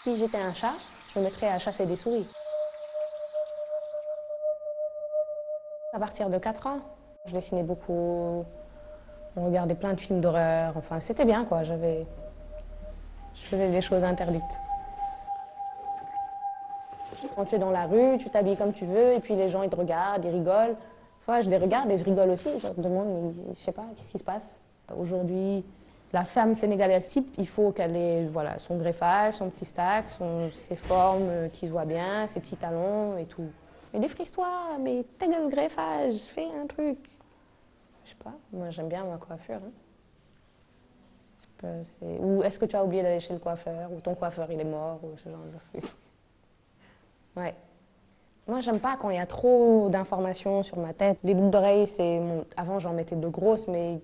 Si j'étais un chat, je me mettrais à chasser des souris. À partir de 4 ans, je dessinais beaucoup, on regardait plein de films d'horreur, enfin c'était bien quoi, je faisais des choses interdites. Quand tu es dans la rue, tu t'habilles comme tu veux et puis les gens ils te regardent, ils rigolent. Fois, je les regarde et je rigole aussi, je me demande, mais, je sais pas, qu'est-ce qui se passe? Aujourd'hui, la femme sénégalaise type, il faut qu'elle ait voilà, son greffage, son petit stack, ses formes qui se voient bien, ses petits talons et tout. Mais défrise-toi, mais ta gueule le greffage, fais un truc. Je sais pas, moi j'aime bien ma coiffure. Hein. Ou est-ce que tu as oublié d'aller chez le coiffeur, ou ton coiffeur il est mort, ou ce genre de truc. Ouais. Moi, j'aime pas quand il y a trop d'informations sur ma tête. Les boucles d'oreilles, avant j'en mettais de grosses, mais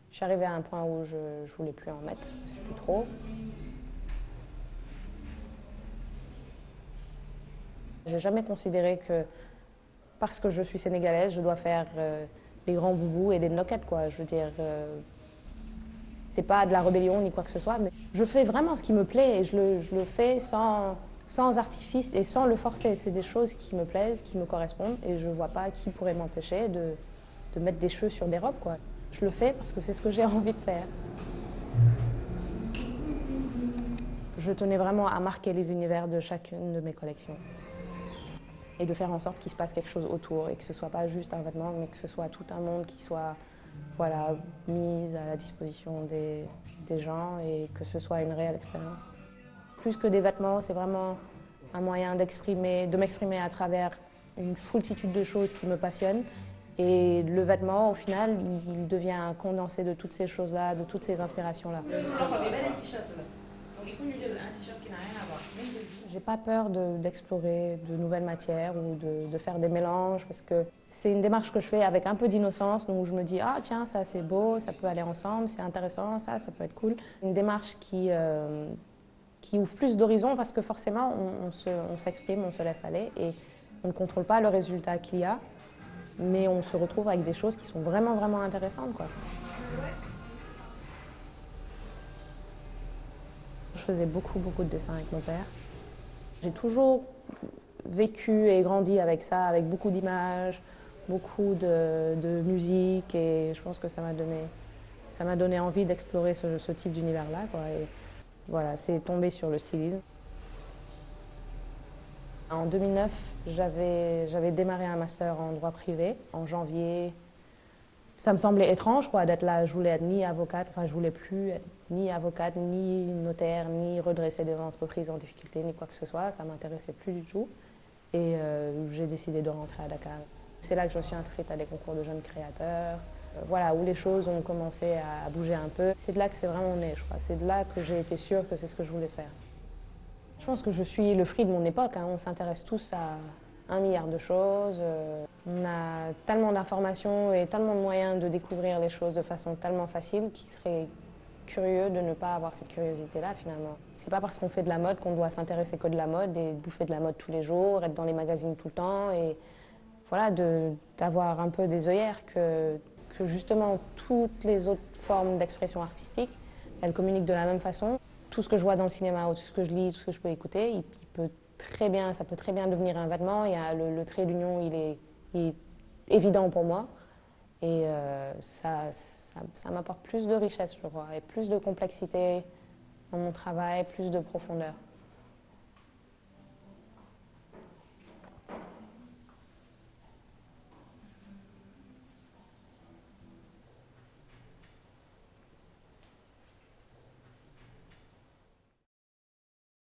je suis arrivée à un point où je voulais plus en mettre parce que c'était trop. J'ai jamais considéré que parce que je suis sénégalaise, je dois faire des grands boubous et des noquettes, quoi. Je veux dire, c'est pas de la rébellion ni quoi que ce soit, mais je fais vraiment ce qui me plaît et je le fais sans artifice et sans le forcer. C'est des choses qui me plaisent, qui me correspondent et je vois pas qui pourrait m'empêcher de mettre des cheveux sur des robes, quoi. Je le fais parce que c'est ce que j'ai envie de faire. Je tenais vraiment à marquer les univers de chacune de mes collections et de faire en sorte qu'il se passe quelque chose autour et que ce soit pas juste un vêtement, mais que ce soit tout un monde qui soit voilà, mis à la disposition des gens et que ce soit une réelle expérience. Plus que des vêtements, c'est vraiment un moyen de m'exprimer à travers une foultitude de choses qui me passionnent. Et le vêtement, au final, il devient un condensé de toutes ces choses-là, de toutes ces inspirations-là. J'ai pas peur d'explorer de nouvelles matières ou de faire des mélanges parce que c'est une démarche que je fais avec un peu d'innocence, donc je me dis ah tiens ça c'est beau, ça peut aller ensemble, c'est intéressant, ça peut être cool. Une démarche qui ouvre plus d'horizons parce que forcément on s'exprime, on se laisse aller et on ne contrôle pas le résultat qu'il y a, mais on se retrouve avec des choses qui sont vraiment vraiment intéressantes, quoi. Je faisais beaucoup de dessins avec mon père. J'ai toujours vécu et grandi avec ça, avec beaucoup d'images, beaucoup de musique et je pense que ça m'a donné envie d'explorer ce type d'univers-là, quoi. Et voilà, c'est tombé sur le stylisme. En 2009, j'avais démarré un master en droit privé en janvier. Ça me semblait étrange quoi, d'être là. Je voulais être ni avocate, enfin je voulais plus être ni avocate, ni notaire, ni redresser des entreprises en difficulté, ni quoi que ce soit. Ça m'intéressait plus du tout. Et j'ai décidé de rentrer à Dakar. C'est là que je me suis inscrite à des concours de jeunes créateurs. Voilà, où les choses ont commencé à bouger un peu. C'est de là que c'est vraiment né, je crois. C'est de là que j'ai été sûre que c'est ce que je voulais faire. Je pense que je suis le fruit de mon époque. Hein. On s'intéresse tous à 1 milliard de choses. On a tellement d'informations et tellement de moyens de découvrir les choses de façon tellement facile qu'il serait curieux de ne pas avoir cette curiosité-là finalement. C'est pas parce qu'on fait de la mode qu'on doit s'intéresser que de la mode et bouffer de la mode tous les jours, être dans les magazines tout le temps et voilà, d'avoir un peu des œillères que justement toutes les autres formes d'expression artistique, elles communiquent de la même façon. Tout ce que je vois dans le cinéma ou tout ce que je lis, tout ce que je peux écouter, ça peut très bien devenir un vêtement. Le trait d'union, il est évident pour moi. Et ça m'apporte plus de richesse, je crois, et plus de complexité dans mon travail, plus de profondeur.